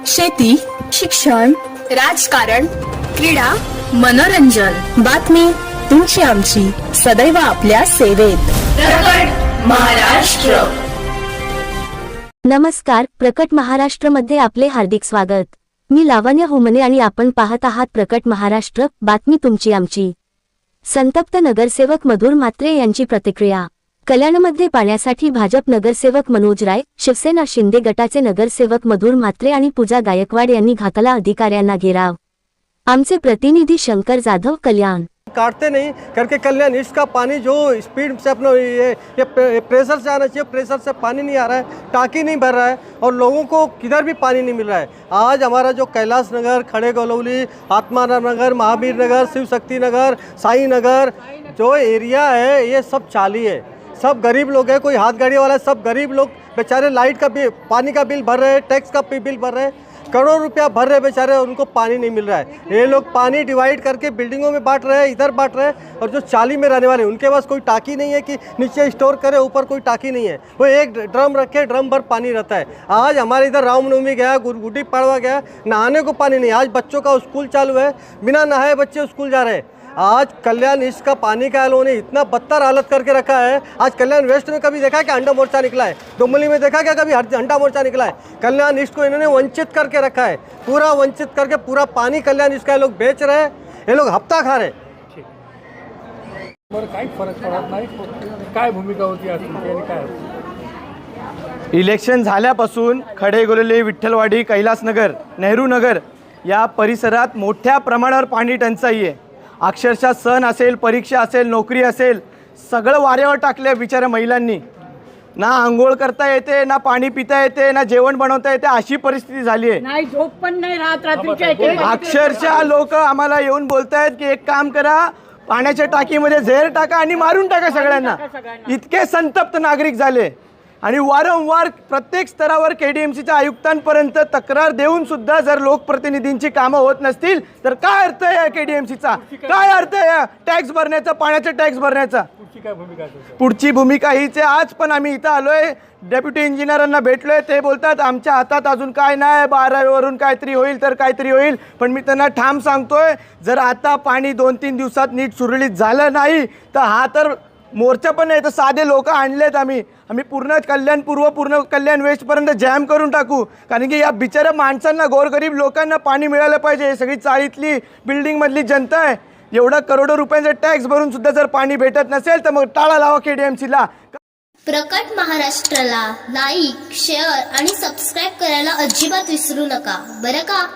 शेती, शिक्षण, राजकारण, क्रीडा, मनोरंजन, बातमी तुमची आमची सदैव आपल्या सेवेत. प्रकट महाराष्ट्र. नमस्कार, प्रकट महाराष्ट्रमध्ये आपले हार्दिक स्वागत. मी लावण्य हुमने आणि आपण पाहत आहात प्रकट महाराष्ट्र, बातमी तुमची आमची. संतप्त नगरसेवक मधुर म्हात्रे यांची प्रतिक्रिया. कल्याणमध्ये पाण्यासाठी भाजप नगरसेवक मनोज राय, शिवसेना शिंदे गटाचे नगरसेवक मधुर म्हात्रे आणि पूजा गायकवाड यांनी घातला अधिकाऱ्यांना घेराव. आमचे प्रतिनिधी शंकर जाधव, कल्याण. काटते नहीं करके कल्याण इसका पानी जो स्पीड से अपना ये प्रेशर से आना चाहिए, प्रेशर से पानी नहीं आ रहा है, टाँकी नहीं भर रहा है और लोगों को किधर भी पानी नहीं मिल रहा है. आज हमारा जो कैलाश नगर, खड़े गलौली, आत्माराम नगर, महावीर नगर, शिव शक्ति नगर, साई नगर जो एरिया है ये सब चाली है. सब गरीब लोग हैं, कोई हाथ गाड़ी वाला है, सब गरीब लोग बेचारे लाइट का बिल, पानी का बिल भर रहे हैं, टैक्स का बिल भर रहे हैं, करोड़ रुपया भर रहे बेचारे, उनको पानी नहीं मिल रहा है. ये लोग पानी डिवाइड करके बिल्डिंगों में बांट रहे हैं, इधर बांट रहे हैं. और जो चाली में रहने वाले उनके पास कोई टाँकी नहीं है कि नीचे स्टोर करे, ऊपर कोई टाँकी नहीं है, वो एक ड्रम रखे, ड्रम भर पानी रहता है. आज हमारे इधर रामनवमी गया, गुड्डी पड़वा गया, नहाने को पानी नहीं. आज बच्चों का स्कूल चालू है, बिना नहाए बच्चे स्कूल जा रहे हैं. आज कल्याण ईस्ट का पानी का इन्होंने इतना बदतर हालत करके रखा है. आज कल्याण वेस्ट में कभी देखा कि अंडा मोर्चा निकला है? डोंबली में देखा क्या कभी अंडा मोर्चा निकला है? कल्याण ईस्ट को इन्होंने वंचित करके रखा है, पूरा वंचित करके पूरा पानी कल्याण ईस्ट का लोग बेच रहे हैं. ये लोग हफ्ता खा रहे. काही फरक पडत नाही. काय भूमिका होती आज तुमची आणि काय? इलेक्शन झाल्यापासून खडेगोलेले, विठ्ठलवाडी, कैलासनगर, नेहरू नगर या परिसरात मोठ्या प्रमाणावर पाणी टंचाई आहे. अक्षरशः सण असेल, परीक्षा असेल, नोकरी असेल, सगळं वाऱ्यावर टाकले बिचाऱ्या महिलांनी. ना आंघोळ करता येते, ना पाणी पिता येते, ना जेवण बनवता येते, अशी परिस्थिती झाली आहे. नाही, झोप पण नाही राहत रात्रीच्या. अक्षरशः लोक आम्हाला येऊन बोलतायत की एक काम करा, पाण्याच्या टाकीमध्ये झेर टाका आणि मारून टाका सगळ्यांना. इतके संतप्त नागरिक झाले आणि वारंवार प्रत्येक स्तरावर KDMCच्या आयुक्तांपर्यंत तक्रार देऊन सुद्धा जर लोकप्रतिनिधींची कामं होत नसतील तर काय अर्थ आहे KDMCचा? काय अर्थ आहे टॅक्स भरण्याचा, पाण्याचा टॅक्स भरण्याचा? पुढची भूमिका हीच आहे. आज पण आम्ही इथं आलोय, डेप्युटी इंजिनियरांना भेटलोय, ते बोलतात आमच्या हातात अजून काय नाही, 12वरून काहीतरी होईल तर काहीतरी होईल. पण मी त्यांना ठाम सांगतोय, जर आता पाणी 2-3 दिवसात नीट सुरळीत झालं नाही तर हा तर मोर्चा पण नाही तर साधे लोक आणलेत आम्ही पूर्ण कल्याण पूर्व, पूर्ण कल्याण वेस्टपर्यंत जॅम करून टाकू. कारण की या बिचाऱ्या माणसांना, गोरगरीब लोकांना पाणी मिळालं पाहिजे. सगळी चाळीतली, बिल्डिंगमधली जनता आहे. एवढा करोडो रुपयांचा टॅक्स भरून सुद्धा जर पाणी भेटत नसेल तर मग टाळा लावा KDMCला. प्रकट महाराष्ट्राला लाईक, शेअर आणि सबस्क्राईब करायला अजिबात विसरू नका बरं का.